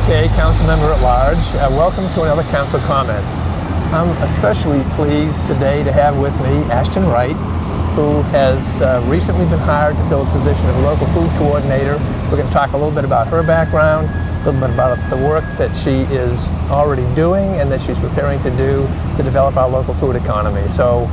Kay, Councilmember At-Large. Welcome to another Council Comments. I'm especially pleased today to have with me Ashton Wright, who has recently been hired to fill the position of local food coordinator. We're going to talk a little bit about her background, a little bit about the work that she is already doing and that she's preparing to do to develop our local food economy. So,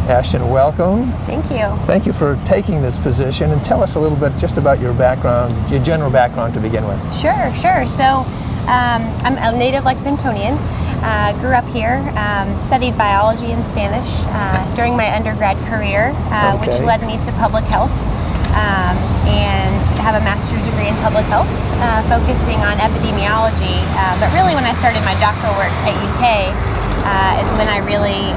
Ashton, welcome. Thank you. Thank you for taking this position, and tell us a little bit just about your background, your general background to begin with. Sure. So I'm a native Lexingtonian. Grew up here, studied biology and Spanish during my undergrad career, which led me to public health, and have a master's degree in public health, focusing on epidemiology. But really when I started my doctoral work at UK is when I really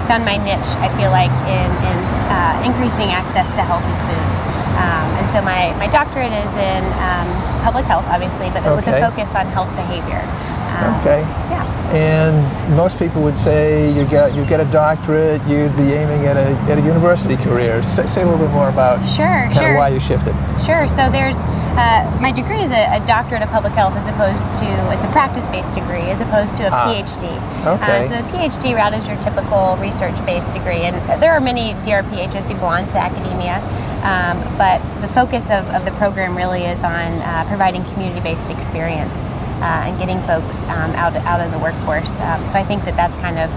found my niche, I feel like, in increasing access to healthy food. And so my doctorate is in public health, obviously, but with a focus on health behavior. Yeah. And most people would say you get a doctorate, you'd be aiming at a university career. Say a little bit more about why you shifted. Sure. So there's my degree is a doctorate of public health, as opposed to it's a practice-based degree, as opposed to a PhD. So the PhD route is your typical research-based degree, and there are many DRPHs who go on to academia. But the focus of the program really is on providing community-based experience and getting folks out in the workforce. So I think that's kind of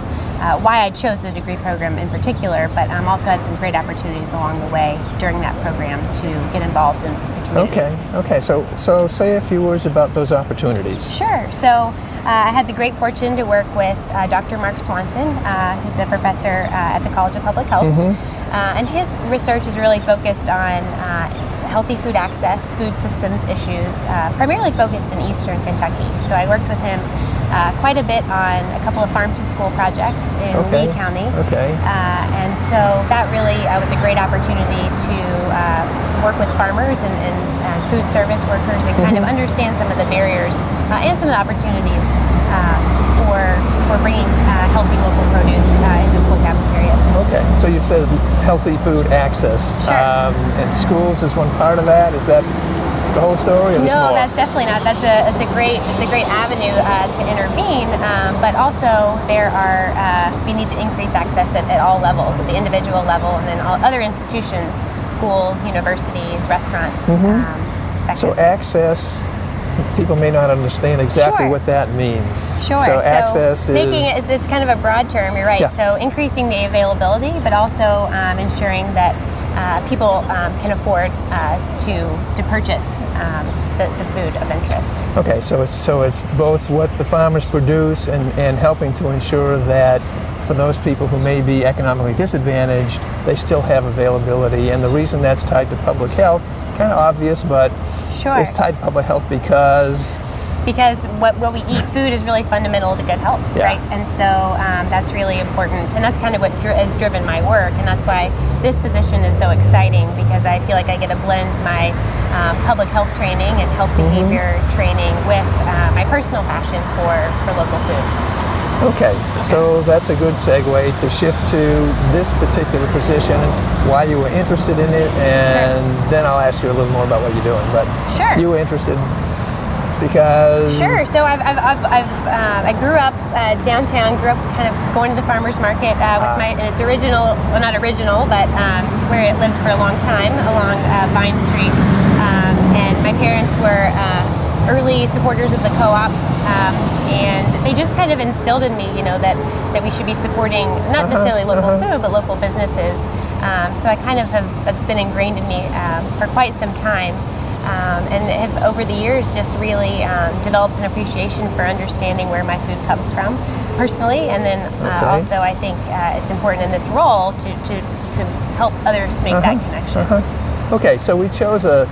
why I chose the degree program in particular, but also had some great opportunities along the way during that program to get involved in the community. Okay. So say a few words about those opportunities. Sure. So I had the great fortune to work with Dr. Mark Swanson, who's a professor at the College of Public Health. And his research is really focused on healthy food access, food systems issues, primarily focused in eastern Kentucky. So I worked with him quite a bit on a couple of farm-to-school projects in Lee County. And so that really was a great opportunity to work with farmers and food service workers and kind of understand some of the barriers and some of the opportunities for bringing healthy local produce into school cafeterias. Okay, so you've said healthy food access. And schools is one part of that. Is that the whole story, or No, that's definitely not. It's a great avenue to intervene. But also we need to increase access at all levels, at the individual level, and then all other institutions, schools, universities, restaurants. So access. People may not understand exactly what that means. So access is it's kind of a broad term. You're right. So increasing the availability, but also ensuring that people can afford to purchase the food of interest. Okay, so it's both what the farmers produce and helping to ensure that for those people who may be economically disadvantaged, they still have availability. And the reason that's tied to public health, kind of obvious, but it's tied to public health because what we eat, food, is really fundamental to good health, right? And so that's really important, and that's kind of what has driven my work, and that's why this position is so exciting, because I feel like I get to blend my public health training and health behavior training with my personal passion for local food. Okay, so that's a good segue to shift to this particular position and why you were interested in it, and then I'll ask you a little more about what you're doing. But you were interested because... So I grew up downtown, grew up kind of going to the farmer's market with and it's original, well, not original, but where it lived for a long time along Vine Street. And my parents were early supporters of the co-op, and they just kind of instilled in me, that we should be supporting not necessarily local food, but local businesses. So I kind of it's been ingrained in me for quite some time, and have over the years just really developed an appreciation for understanding where my food comes from personally, and then also I think it's important in this role to help others make that connection. Okay, so we chose a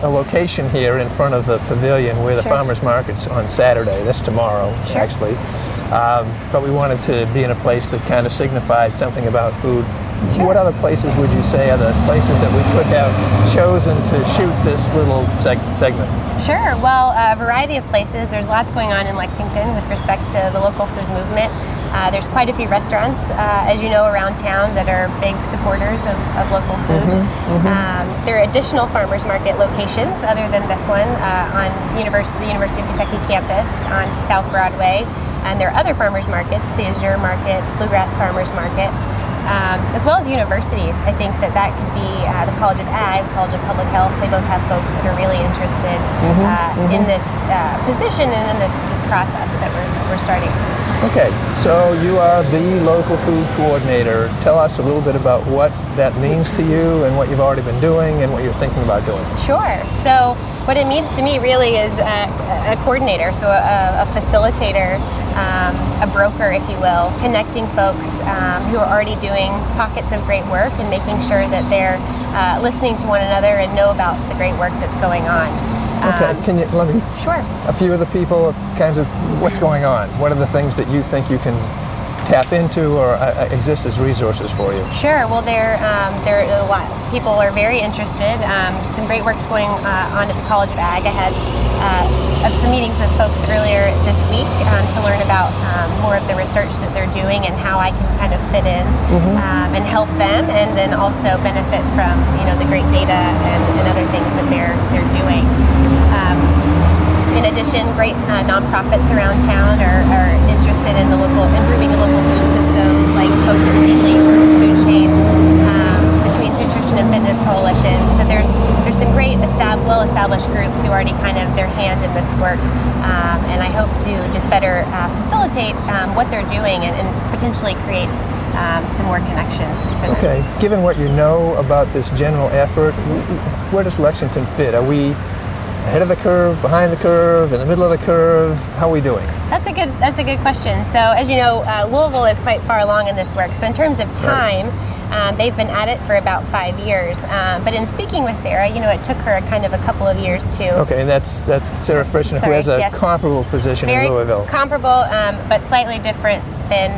location here in front of the pavilion where the farmers market's on Saturday. That's tomorrow, actually. But we wanted to be in a place that kind of signified something about food. What other places would you say are the places that we could have chosen to shoot this little segment? Well, a variety of places. There's lots going on in Lexington with respect to the local food movement. There's quite a few restaurants, as you know, around town that are big supporters of local food. There are additional farmers market locations other than this one on the University of Kentucky campus on South Broadway. And there are other farmers markets, the Azure Market, Bluegrass Farmers Market, as well as universities. I think that could be the College of Ag, the College of Public Health. They both have folks that are really interested in this position and in this process that we're starting. Okay, so you are the local food coordinator. Tell us a little bit about what that means to you and what you've already been doing and what you're thinking about doing. Sure. So what it means to me really is a coordinator, so a facilitator, a broker, if you will, connecting folks who are already doing pockets of great work and making sure that they're listening to one another and know about the great work that's going on. Okay, can you let me? Sure. A few of the people, kinds of what's going on. What are the things that you think you can tap into or exist as resources for you? Sure. Well, there are a lot. People are very interested. Some great work's going on at the College of Ag. I had some meetings with folks earlier this week to learn about more of the research that they're doing and how I can kind of fit in and help them, and then also benefit from the great data and other things that they're doing. In addition, great nonprofits around town are interested in improving the local food system, like folks at Seedling, Food Chain, the Tweens Nutrition and Fitness Coalition. So there's some great well-established groups who already kind of their hand in this work, and I hope to just better facilitate what they're doing and potentially create some more connections for them. Okay, given what you know about this general effort, where does Lexington fit? Are we ahead of the curve, behind the curve, in the middle of the curve? How are we doing? That's a good question. So as you know, Louisville is quite far along in this work. So in terms of time, they've been at it for about 5 years. But in speaking with Sarah, it took her kind of a couple of years to. Okay, and that's Sarah Frischner, who has a comparable position in Louisville. Comparable, but slightly different spin.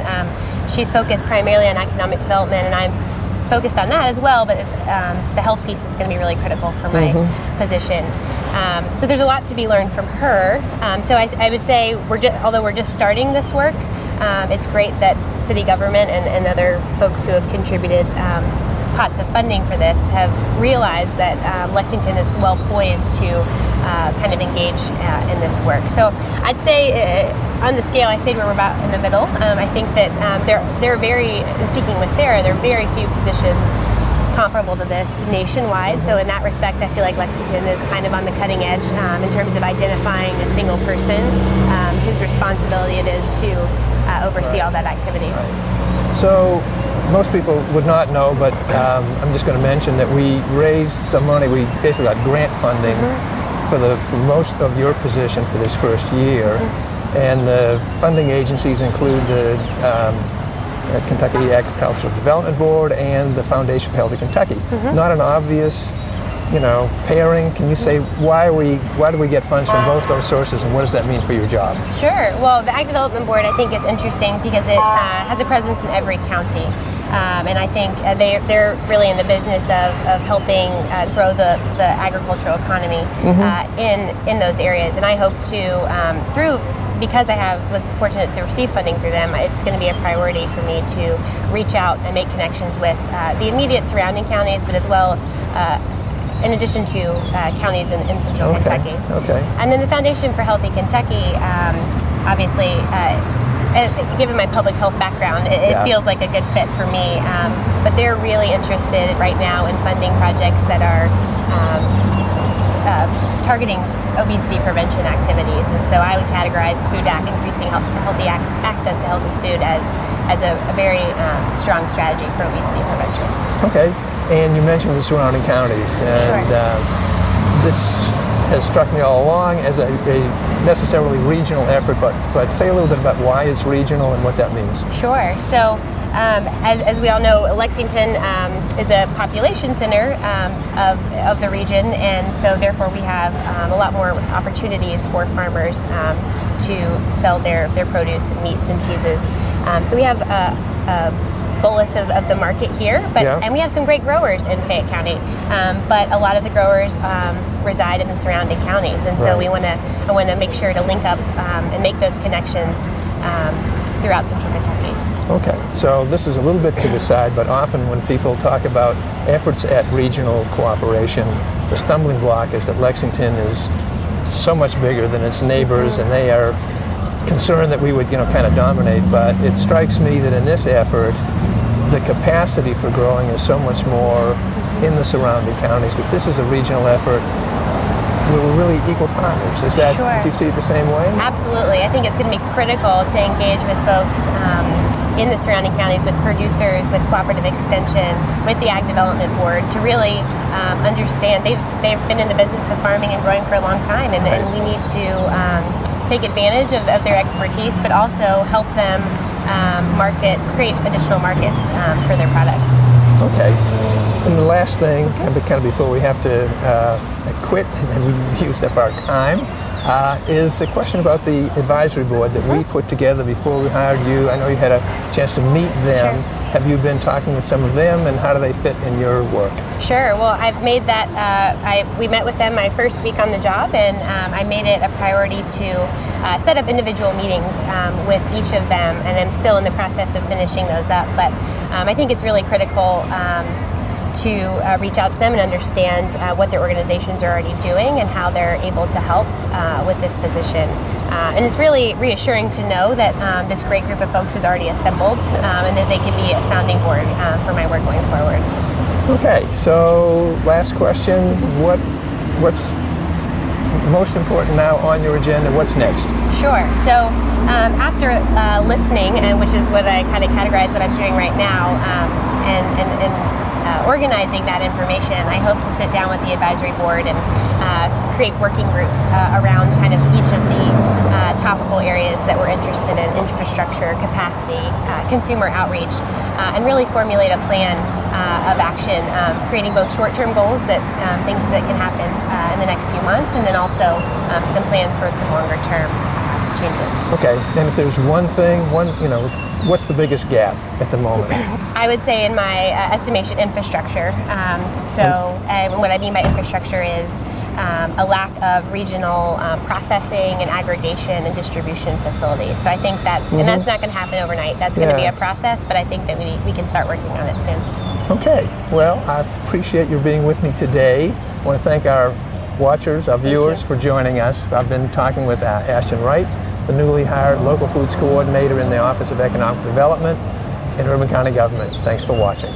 She's focused primarily on economic development, and I'm focused on that as well, but the health piece is going to be really critical for my position. So there's a lot to be learned from her. So I would say, although we're just starting this work, it's great that city government and other folks who have contributed pots of funding for this have realized that Lexington is well poised to kind of engage in this work. So I'd say on the scale, I say we're about in the middle. I think that there are in speaking with Sarah, there are very few positions comparable to this nationwide. So in that respect, I feel like Lexington is kind of on the cutting edge in terms of identifying a single person whose responsibility it is to oversee all that activity. Right. So most people would not know, but I'm just going to mention that we raised some money. We basically got grant funding for most of your position for this first year. And the funding agencies include the Kentucky Agricultural Development Board and the Foundation for Healthy Kentucky. Not an obvious, pairing. Can you say why do we get funds from both those sources, and what does that mean for your job? Sure. Well, the Ag Development Board, I think, is interesting because it has a presence in every county. And I think they're really in the business of helping grow the agricultural economy in those areas. And I hope to, because I was fortunate to receive funding through them, it's going to be a priority for me to reach out and make connections with the immediate surrounding counties, but as well, in addition to counties in central Kentucky. Okay. And then the Foundation for Healthy Kentucky, obviously, given my public health background, it feels like a good fit for me. But they're really interested right now in funding projects that are targeting obesity prevention activities, and so I would categorize increasing healthy access to healthy food as a very strong strategy for obesity prevention. Okay, and you mentioned the surrounding counties, and this has struck me all along as a necessarily regional effort, but say a little bit about why it's regional and what that means. Sure. So as we all know, Lexington is a population center of the region, and so therefore we have a lot more opportunities for farmers to sell their produce and meats and cheeses. So we have a bolus of the market here, and we have some great growers in Fayette County, but a lot of the growers reside in the surrounding counties, and so I want to make sure to link up and make those connections throughout Central Kentucky. Okay, so this is a little bit to the side, but often when people talk about efforts at regional cooperation, the stumbling block is that Lexington is so much bigger than its neighbors, and they are concerned that we would, kind of dominate. But it strikes me that in this effort, the capacity for growing is so much more in the surrounding counties, that this is a regional effort where we're really equal partners. Is that, Sure. do you see it the same way? Absolutely. I think it's going to be critical to engage with folks in the surrounding counties, with producers, with cooperative extension, with the Ag Development Board, to really understand they've been in the business of farming and growing for a long time, and we need to take advantage of their expertise, but also help them create additional markets for their products. Okay. And the last thing, kind of before we have to quit and we used up our time, is a question about the advisory board that we put together before we hired you. I know you had a chance to meet them. Sure. Have you been talking with some of them, and how do they fit in your work? Sure. Well, I've made that, we met with them my first week on the job, and I made it a priority to set up individual meetings with each of them, and I'm still in the process of finishing those up. But I think it's really critical to reach out to them and understand what their organizations are already doing and how they're able to help with this position. And it's really reassuring to know that this great group of folks is already assembled, and that they can be a sounding board for my work going forward. Okay, so last question, what's most important now on your agenda? What's next? Sure. So after listening, and which is what I kind of categorize what I'm doing right now, and organizing that information, I hope to sit down with the advisory board and create working groups around kind of each of the topical areas that we're interested in: infrastructure, capacity, consumer outreach, and really formulate a plan of action, creating both short-term goals, that things that can happen in the next few months, and then also some plans for some longer-term changes. Okay, and if there's one thing, what's the biggest gap at the moment? I would say, in my estimation, infrastructure. And what I mean by infrastructure is a lack of regional processing and aggregation and distribution facilities. So I think that's, and that's not going to happen overnight. That's going to be a process, but I think that we can start working on it soon. Okay, well, I appreciate your being with me today. I want to thank our watchers, our viewers, for joining us. I've been talking with Ashton Wright, the newly hired Local Foods Coordinator in the Office of Economic Development in Urban County Government. Thanks for watching.